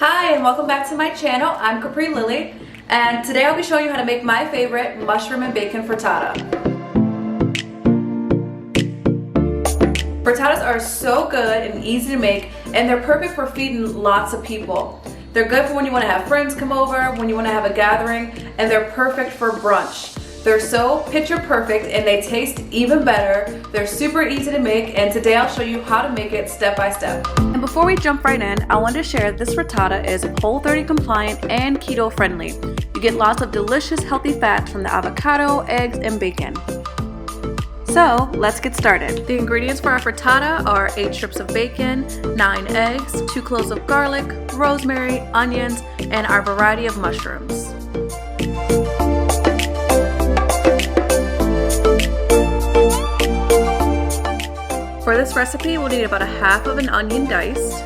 Hi and welcome back to my channel. I'm Capri Lilly and today I'll be showing you how to make my favorite mushroom and bacon frittata. Frittatas are so good and easy to make and they're perfect for feeding lots of people. They're good for when you want to have friends come over, when you want to have a gathering, and they're perfect for brunch. They're so picture perfect and they taste even better. They're super easy to make and today I'll show you how to make it step by step. And before we jump right in, I want to share this frittata is Whole30 compliant and keto friendly. You get lots of delicious healthy fats from the avocado, eggs, and bacon. So let's get started. The ingredients for our frittata are 8 strips of bacon, 9 eggs, 2 cloves of garlic, rosemary, onions, and our variety of mushrooms. For this recipe, we'll need about a half of an onion diced,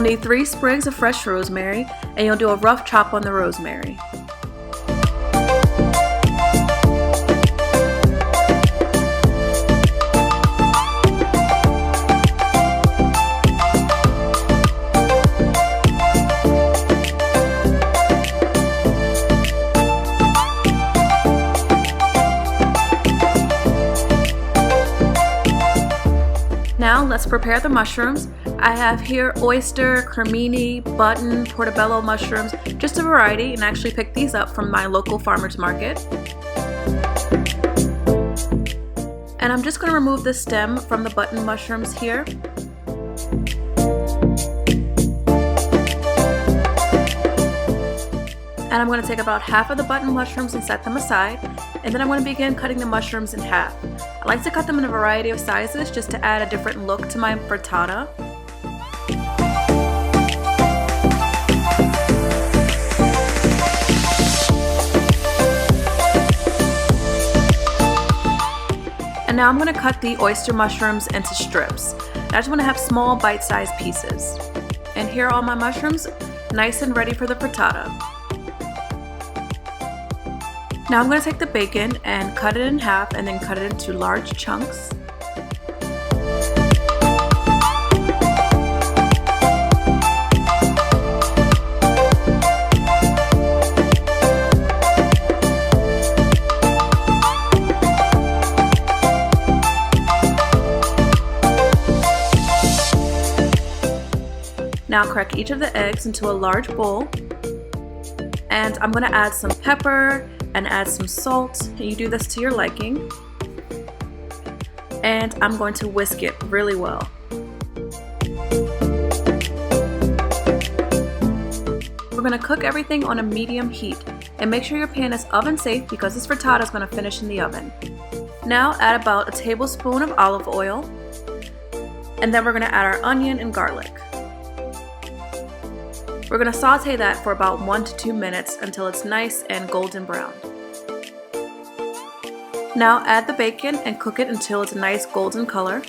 need 3 sprigs of fresh rosemary, and you'll do a rough chop on the rosemary. Now let's prepare the mushrooms. I have here oyster, cremini, button, portobello mushrooms, just a variety, and I actually picked these up from my local farmer's market. And I'm just going to remove the stem from the button mushrooms here. And I'm going to take about half of the button mushrooms and set them aside. And then I'm going to begin cutting the mushrooms in half. I like to cut them in a variety of sizes just to add a different look to my frittata. And now I'm going to cut the oyster mushrooms into strips. I just want to have small bite-sized pieces. And here are all my mushrooms, nice and ready for the frittata. Now I'm going to take the bacon and cut it in half and then cut it into large chunks. Now crack each of the eggs into a large bowl, and I'm going to add some pepper and add some salt. You do this to your liking, and I'm going to whisk it really well. We're going to cook everything on a medium heat, and make sure your pan is oven safe because this frittata is going to finish in the oven. Now add about a tablespoon of olive oil, and then we're going to add our onion and garlic. We're going to saute that for about 1 to 2 minutes until it's nice and golden brown. Now add the bacon and cook it until it's a nice golden color.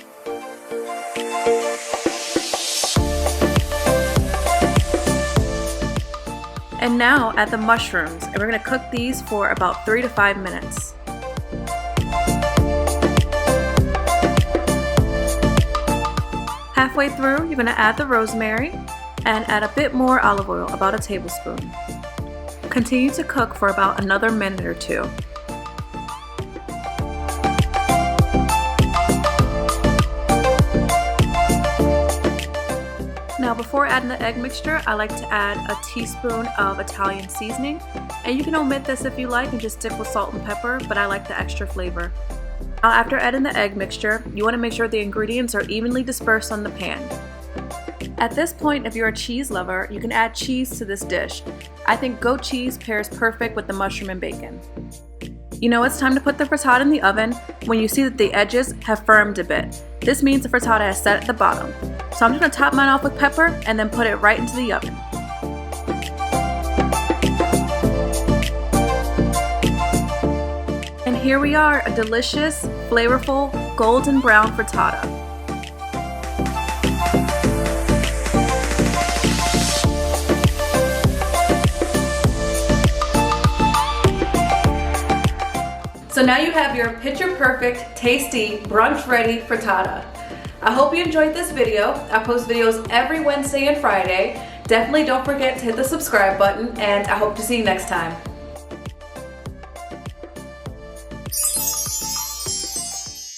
And now add the mushrooms, and we're going to cook these for about 3 to 5 minutes. Halfway through, you're going to add the rosemary and add a bit more olive oil, about a tablespoon. Continue to cook for about another minute or 2. Now before adding the egg mixture, I like to add a teaspoon of Italian seasoning, and you can omit this if you like and just stick with salt and pepper, but I like the extra flavor. Now after adding the egg mixture, you want to make sure the ingredients are evenly dispersed on the pan. At this point, if you're a cheese lover, you can add cheese to this dish. I think goat cheese pairs perfect with the mushroom and bacon. You know it's time to put the frittata in the oven when you see that the edges have firmed a bit. This means the frittata has set at the bottom. So I'm just going to top mine off with pepper and then put it right into the oven. here we are, a delicious, flavorful, golden brown frittata. So now you have your picture-perfect, tasty, brunch-ready frittata. I hope you enjoyed this video. I post videos every Wednesday and Friday. Definitely don't forget to hit the subscribe button, and I hope to see you next time.